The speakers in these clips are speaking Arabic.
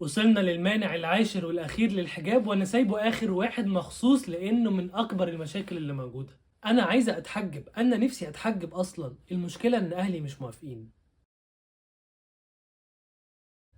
وصلنا للمانع العاشر والأخير للحجاب، وأنا سايبه آخر واحد مخصوص لأنه من أكبر المشاكل اللي موجودة. أنا عايزة أتحجب، أنا نفسي أتحجب أصلا، المشكلة إن أهلي مش موافقين.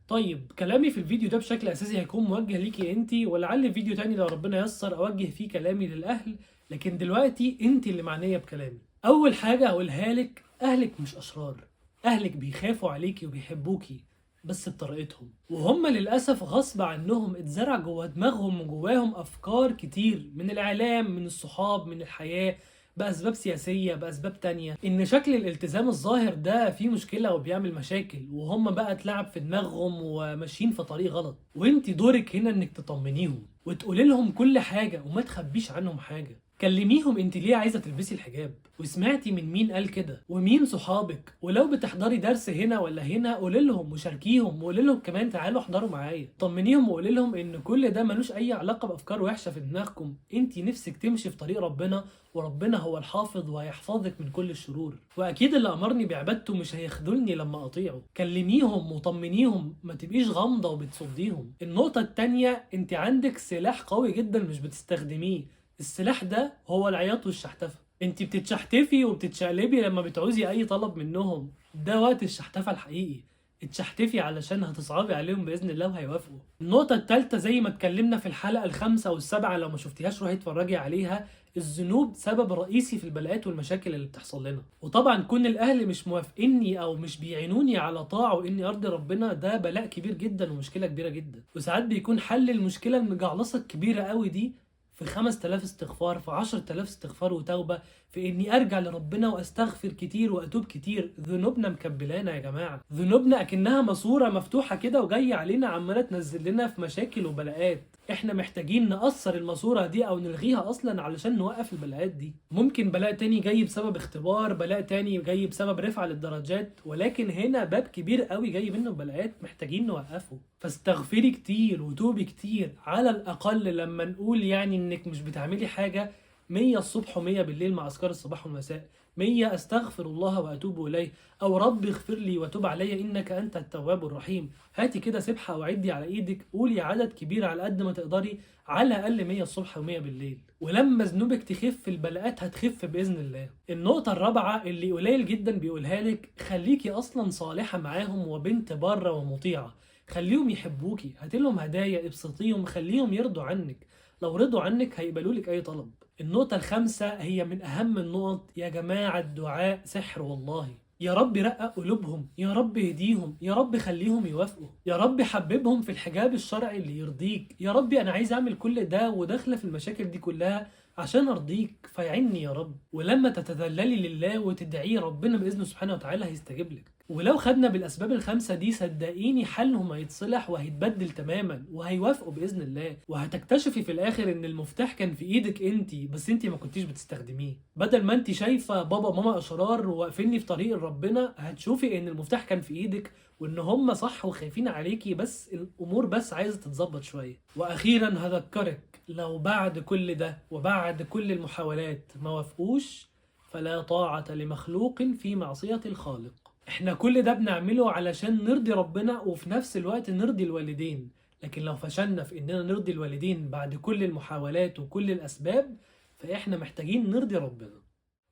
طيب كلامي في الفيديو ده بشكل أساسي هيكون موجه ليكي انتي، ولعل فيديو تاني لو ربنا يسر أوجه فيه كلامي للأهل، لكن دلوقتي انتي اللي معنية بكلامي. أول حاجة هقولها لك، أهلك مش أشرار، أهلك بيخافوا عليكي وبيحبوكي بس بطريقتهم، وهم للأسف غصب عنهم اتزرع جوه دماغهم وجواهم أفكار كتير من الإعلام، من الصحاب، من الحياة، بأسباب سياسية، بأسباب تانية، إن شكل الالتزام الظاهر ده فيه مشكلة وبيعمل مشاكل، وهم بقى اتلعب في دماغهم وماشيين في طريق غلط. وانت دورك هنا انك تطمنيهم وتقولي لهم كل حاجة وما تخبيش عنهم حاجة. كلميهم انت ليه عايزة تلبسي الحجاب، وسمعتي من مين قال كده، ومين صحابك، ولو بتحضري درس هنا ولا هنا قولي لهم وشاركيهم، وقولي لهم كمان تعالوا احضروا معايا. طمنيهم وقولي لهم ان كل ده ملوش اي علاقة بافكار وحشة في دماغكم، انت نفسك تمشي في طريق ربنا، وربنا هو الحافظ وهيحفظك من كل الشرور، واكيد اللي امرني بعبادته مش هيخذلني لما اطيعه. كلميهم وطمنيهم، ما تبقيش غامضه وبتصديهم. النقطه التانية، انت عندك سلاح قوي جدا مش بتستخدميه، السلاح ده هو العياط والشحتفه. انت بتتشحتفي وبتتشقلبي لما بتعوزي اي طلب منهم، ده وقت الشحتفه الحقيقي. اتشحتفي علشان هتصعبي عليهم باذن الله وهيوافقوا. النقطه الثالثه زي ما اتكلمنا في الحلقه الخامسه والسابعه، لو ما شفتيهاش روحي اتفرجي عليها، الذنوب سبب رئيسي في البلاءات والمشاكل اللي بتحصل لنا. وطبعا كون الاهل مش موافقيني او مش بيعينوني على طاعه واني ارضي ربنا، ده بلاء كبير جدا ومشكله كبيره جدا. وساعات بيكون حل المشكله المجعلصه الكبيره قوي دي في 5000 استغفار، في 10000 استغفار وتوبة، في إني أرجع لربنا وأستغفر كتير وأتوب كتير. ذنوبنا مكبلانا يا جماعة، ذنوبنا أكنها ماسورة مفتوحة كده وجاية علينا عمالة تنزل لنا في مشاكل وبلاءات. احنا محتاجين نقصر الماسورة دي او نلغيها اصلا علشان نوقف البلاءات دي. ممكن بلاء تاني جاي بسبب اختبار، بلاء تاني جاي بسبب رفع للدرجات، ولكن هنا باب كبير قوي جاي منه بلاءات محتاجين نوقفه. فاستغفري كتير وتوبي كتير، على الاقل لما نقول يعني انك مش بتعملي حاجة 100 الصبح و100 بالليل مع اذكار الصباح والمساء، 100 استغفر الله واتوب اليه، او رب اغفر لي وتوب علي انك انت التواب الرحيم. هاتي كده سبحه او عدي على ايدك، قولي عدد كبير على قد ما تقدري، على الاقل 100 الصبح و100 بالليل، ولما ذنوبك تخف البلاءات هتخف باذن الله. النقطه الرابعه اللي قليل جدا بيقولها لك، خليكي اصلا صالحه معاهم وبنت بره ومطيعه، خليهم يحبوكي، هاتلهم هدايا، ابسطيهم، خليهم يرضوا عنك، لو رضوا عنك هيقبلوا لك اي طلب. النقطة الخامسة هي من أهم النقط يا جماعة، الدعاء سحر والله. يا رب رقق قلوبهم، يا رب اهديهم، يا رب خليهم يوافقوا، يا رب حببهم في الحجاب الشرعي اللي يرضيك، يا رب أنا عايز أعمل كل ده وداخلة في المشاكل دي كلها عشان أرضيك، فيعني يا رب. ولما تتذللي لله وتدعيه ربنا بإذنه سبحانه وتعالى هيستجيب لك. ولو خدنا بالأسباب الخمسة دي صدقيني حالهم هيتصلح وهيتبدل تماما وهيوافقوا بإذن الله، وهتكتشفي في الآخر إن المفتاح كان في إيدك أنتي، بس أنتي ما كنتيش بتستخدميه. بدل ما أنتي شايفة بابا ماما أشرار وواقفيني في طريق ربنا، هتشوفي إن المفتاح كان في إيدك وإن هم صح وخايفين عليكي، بس الأمور بس عايزة تتظبط شوية. وأخيرا هذكرك، لو بعد كل ده وبعد كل المحاولات ما وافقوش، فلا طاعة لمخلوق في معصية الخالق. احنا كل ده بنعمله علشان نرضي ربنا وفي نفس الوقت نرضي الوالدين، لكن لو فشلنا في اننا نرضي الوالدين بعد كل المحاولات وكل الاسباب، فاحنا محتاجين نرضي ربنا.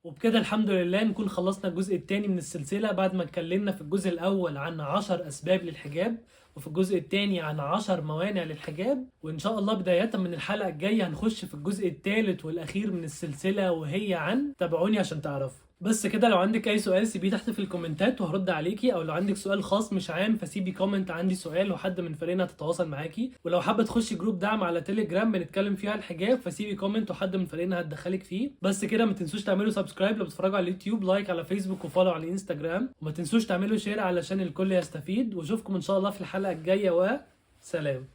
وبكده الحمد لله نكون خلصنا الجزء الثاني من السلسلة، بعد ما اتكلمنا في الجزء الأول عن 10 أسباب للحجاب، وفي الجزء الثاني عن 10 موانع للحجاب. وإن شاء الله بداية من الحلقة الجاية هنخش في الجزء الثالث والأخير من السلسلة، وهي عن، تابعوني عشان تعرفوا. بس كده، لو عندك أي سؤال سيبيه تحت في الكومنتات وهرد عليكي، أو لو عندك سؤال خاص مش عام فسيبي كومنت عندي سؤال وحد من فريقنا هتتواصل معاكي، ولو حابة تخشي جروب دعم على تليجرام بنتكلم فيه على الحجاب فسيبي كومنت وحد من فريقنا هتدخلك فيه. بس كده، ما تنسوش تعملوا سبسكرايب لو بتتفرجوا على اليوتيوب، لايك على فيسبوك وفولو على الانستجرام، وما تنسوش تعملوا شير علشان الكل يستفيد. واشوفكم ان شاء الله في الحلقة الجاية، وسلام.